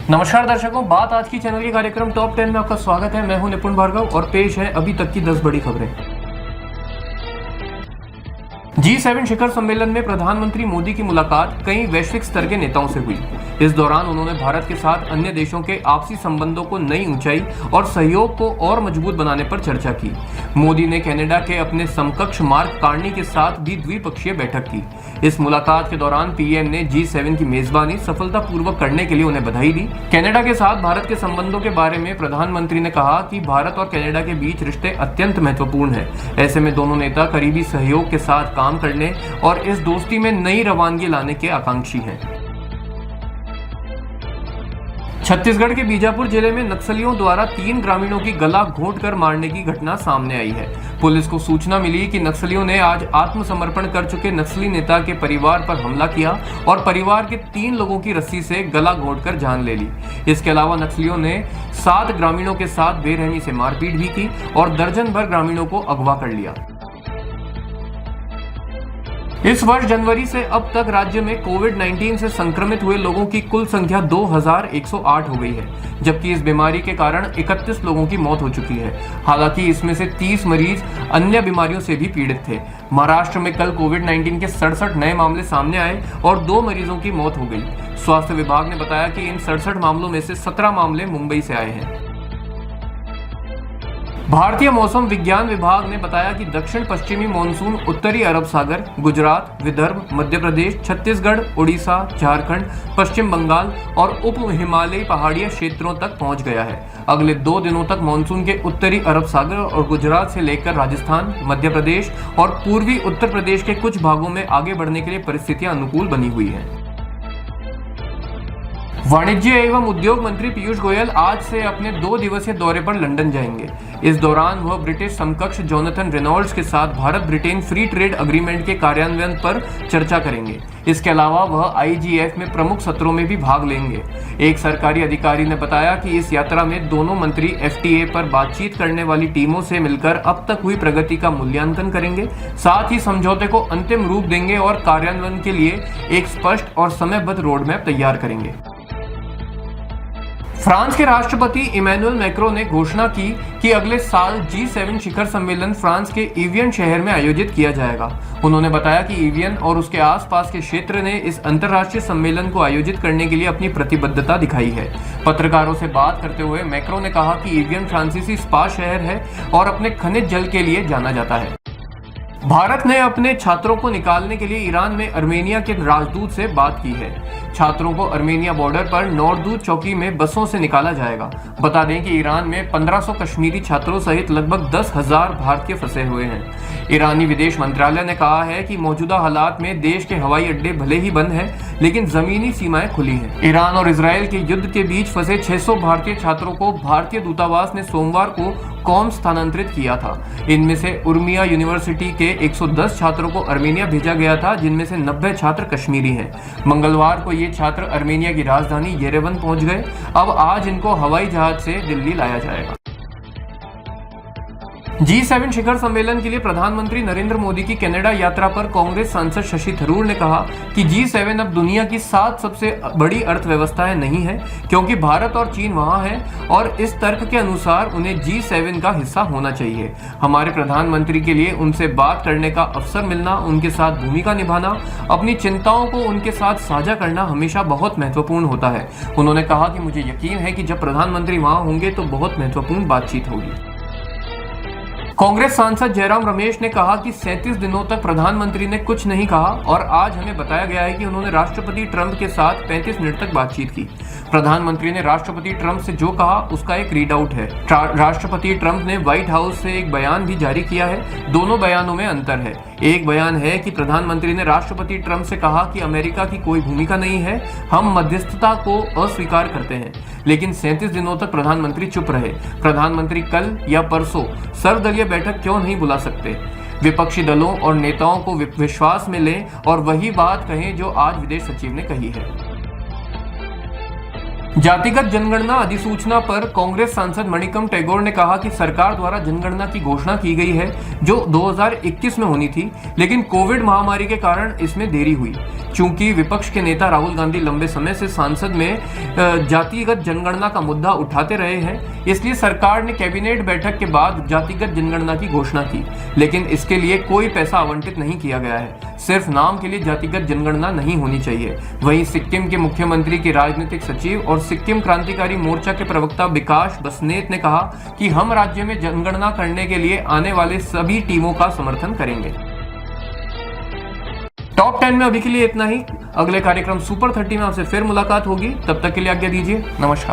नमस्कार दर्शकों, बात आज की चैनल के कार्यक्रम टॉप 10 में आपका स्वागत है। मैं हूं निपुण भार्गव और पेश है अभी तक की 10 बड़ी खबरें। G7 शिखर सम्मेलन में प्रधानमंत्री मोदी की मुलाकात कई वैश्विक स्तर के नेताओं से हुई। इस दौरान उन्होंने भारत के साथ अन्य देशों के आपसी संबंधों को नई ऊंचाई और सहयोग को और मजबूत बनाने पर चर्चा की। मोदी ने कनाडा के अपने समकक्ष मार्क कार्नी के साथ भी द्विपक्षीय बैठक की। इस मुलाकात के दौरान पीएम ने G7 की मेजबानी सफलतापूर्वक करने के लिए उन्हें बधाई दी। कनाडा के साथ भारत के संबंधों के बारे में प्रधानमंत्री ने कहा कि भारत और कनाडा के बीच रिश्ते अत्यंत महत्वपूर्ण हैं। ऐसे में दोनों नेता करीबी सहयोग के साथ काम करने और इस दोस्ती में नई रवानगी लाने के आकांक्षी हैं। छत्तीसगढ़ के बीजापुर जिले में नक्सलियों द्वारा 3 ग्रामीणों की गला घोंटकर मारने की घटना सामने आई है। पुलिस को सूचना मिली कि नक्सलियों ने आज आत्मसमर्पण कर चुके नक्सली नेता के परिवार पर हमला किया और परिवार के 3 लोगों की रस्सी से गला घोंटकर जान ले ली। इसके अलावा नक्सलियों ने 7 ग्रामीणों के साथ बेरहमी से मारपीट भी की और दर्जन भर ग्रामीणों को अगवा कर लिया। इस वर्ष जनवरी से अब तक राज्य में कोविड-19 से संक्रमित हुए लोगों की कुल संख्या 2108 हो गई है, जबकि इस बीमारी के कारण 31 लोगों की मौत हो चुकी है। हालांकि इसमें से 30 मरीज अन्य बीमारियों से भी पीड़ित थे। महाराष्ट्र में कल कोविड-19 के 67 नए मामले सामने आए और 2 मरीजों की मौत हो गई। स्वास्थ्य विभाग ने बताया कि इन 67 मामलों में से 17 मामले मुंबई से आए हैं। भारतीय मौसम विज्ञान विभाग ने बताया कि दक्षिण पश्चिमी मानसून उत्तरी अरब सागर, गुजरात, विदर्भ, मध्य प्रदेश, छत्तीसगढ़, उड़ीसा, झारखंड, पश्चिम बंगाल और उप हिमालयी पहाड़िया क्षेत्रों तक पहुंच गया है। अगले 2 दिनों तक मानसून के उत्तरी अरब सागर और गुजरात से लेकर राजस्थान, मध्य प्रदेश और पूर्वी उत्तर प्रदेश के कुछ भागों में आगे बढ़ने के लिए परिस्थितियां अनुकूल बनी हुई है। वाणिज्य एवं उद्योग मंत्री पीयूष गोयल आज से अपने 2 दिवसीय दौरे पर लंदन जाएंगे। इस दौरान वह ब्रिटिश समकक्ष जोनाथन रेनॉल्ड्स के साथ Bharat Britain free trade agreement के कार्यान्वयन पर चर्चा करेंगे। इसके अलावा वह IGF में प्रमुख सत्रों में भी भाग लेंगे। एक सरकारी अधिकारी ने बताया कि इस यात्रा में दोनों मंत्री FTA पर बातचीत करने वाली टीमों से मिलकर अब तक हुई प्रगति का मूल्यांकन करेंगे, साथ ही समझौते को अंतिम रूप देंगे और कार्यान्वयन के लिए एक स्पष्ट और समयबद्ध रोडमैप तैयार करेंगे। फ्रांस के राष्ट्रपति इमैनुअल मैक्रों ने घोषणा की कि अगले साल G7 शिखर सम्मेलन फ्रांस के एवियन शहर में आयोजित किया जाएगा। उन्होंने बताया कि एवियन और उसके आसपास के क्षेत्र ने इस अंतर्राष्ट्रीय सम्मेलन को आयोजित करने के लिए अपनी प्रतिबद्धता दिखाई है। पत्रकारों से बात करते हुए मैक्रों ने कहा कि एवियन फ्रांसीसी स्पा शहर है और अपने खनिज जल के लिए जाना जाता है। भारत ने अपने छात्रों को निकालने के लिए ईरान में अर्मेनिया के राजदूत से बात की है। छात्रों को अर्मेनिया बॉर्डर पर नौरदूत चौकी में बसों से निकाला जाएगा। बता दें कि ईरान में 1500 कश्मीरी छात्रों सहित लगभग 10,000 भारतीय फंसे हुए हैं। ईरानी विदेश मंत्रालय ने कहा है कि मौजूदा हालात में देश के हवाई अड्डे भले ही बंद हैं, लेकिन जमीनी सीमाएं खुली हैं। ईरान और इजराइल के युद्ध के बीच फंसे 600 भारतीय छात्रों को भारतीय दूतावास ने सोमवार को कॉम स्थानांतरित किया था। इनमें से उर्मिया यूनिवर्सिटी के 110 छात्रों को अर्मेनिया भेजा गया था, जिनमें से 90 छात्र कश्मीरी हैं। मंगलवार को ये छात्र अर्मेनिया की राजधानी येरेवन पहुंच गए। अब आज इनको हवाई जहाज से दिल्ली लाया जाएगा। G7 शिखर सम्मेलन के लिए प्रधानमंत्री नरेंद्र मोदी की कनाडा यात्रा पर कांग्रेस सांसद शशि थरूर ने कहा कि G7 अब दुनिया की 7 सबसे बड़ी अर्थव्यवस्थाएं नहीं है, क्योंकि भारत और चीन वहां हैं और इस तर्क के अनुसार उन्हें G7 का हिस्सा होना चाहिए। हमारे प्रधानमंत्री के लिए उनसे बात करने का अवसर मिलना, उनके साथ भूमिका निभाना, अपनी चिंताओं को उनके साथ साझा करना हमेशा बहुत महत्वपूर्ण होता है। उन्होंने कहा कि मुझे यकीन है कि जब प्रधानमंत्री वहां होंगे तो बहुत महत्वपूर्ण बातचीत होगी। कांग्रेस सांसद जयराम रमेश ने कहा कि 37 दिनों तक प्रधानमंत्री ने कुछ नहीं कहा और आज हमें बताया गया है कि उन्होंने राष्ट्रपति ट्रंप के साथ 35 मिनट तक बातचीत की। प्रधानमंत्री ने राष्ट्रपति ट्रंप से जो कहा उसका एक रीड आउट है। राष्ट्रपति ट्रंप ने व्हाइट हाउस से एक बयान भी जारी किया है। दोनों बयानों में अंतर है। एक बयान है कि प्रधानमंत्री ने राष्ट्रपति ट्रंप से कहा कि अमेरिका की कोई भूमिका नहीं है, हम मध्यस्थता को अस्वीकार करते हैं, लेकिन 37 दिनों तक प्रधानमंत्री चुप रहे। प्रधानमंत्री कल या परसों सर्वदलीय बैठक क्यों नहीं बुला सकते? विपक्षी दलों और नेताओं को विश्वास में लें और वही बात कहें जो आज विदेश सचिव ने कही है। जातिगत जनगणना अधिसूचना पर कांग्रेस सांसद मणिकम टैगोर ने कहा कि सरकार द्वारा जनगणना की घोषणा की गई है जो 2021 में होनी थी, लेकिन कोविड महामारी के कारण इसमें देरी हुई। चूंकि विपक्ष के नेता राहुल गांधी लंबे समय से संसद में जातिगत जनगणना का मुद्दा उठाते रहे हैं, इसलिए सरकार ने कैबिनेट बैठक के बाद जातिगत जनगणना की घोषणा की, लेकिन इसके लिए कोई पैसा आवंटित नहीं किया गया है। सिर्फ नाम के लिए जातिगत जनगणना नहीं होनी चाहिए। वहीं सिक्किम के मुख्यमंत्री के राजनीतिक सचिव और सिक्किम क्रांतिकारी मोर्चा के प्रवक्ता विकास बसनेत ने कहा कि हम राज्य में जनगणना करने के लिए आने वाले सभी टीमों का समर्थन करेंगे। टॉप 10 में अभी के लिए इतना ही। अगले कार्यक्रम सुपर 30 में आपसे फिर मुलाकात होगी। तब तक के लिए आज्ञा दीजिए। नमस्कार।